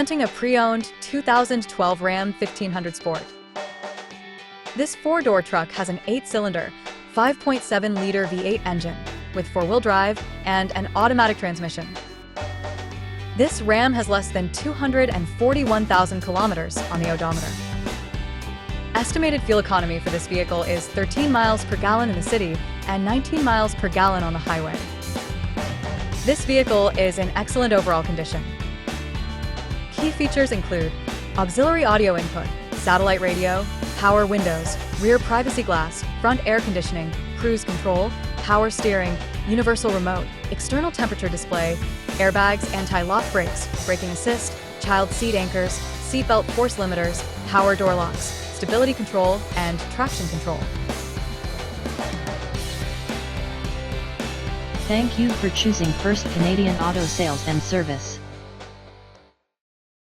Presenting a pre-owned 2012 Ram 1500 Sport. This four-door truck has an 8-cylinder, 5.7-liter V8 engine with four-wheel drive and an automatic transmission. This Ram has less than 241,000 kilometers on the odometer. Estimated fuel economy for this vehicle is 13 miles per gallon in the city and 19 miles per gallon on the highway. This vehicle is in excellent overall condition. Key features include auxiliary audio input, satellite radio, power windows, rear privacy glass, front air conditioning, cruise control, power steering, universal remote, external temperature display, airbags, anti-lock brakes, braking assist, child seat anchors, seatbelt force limiters, power door locks, stability control, and traction control. Thank you for choosing First Canadian Auto Sales and Service.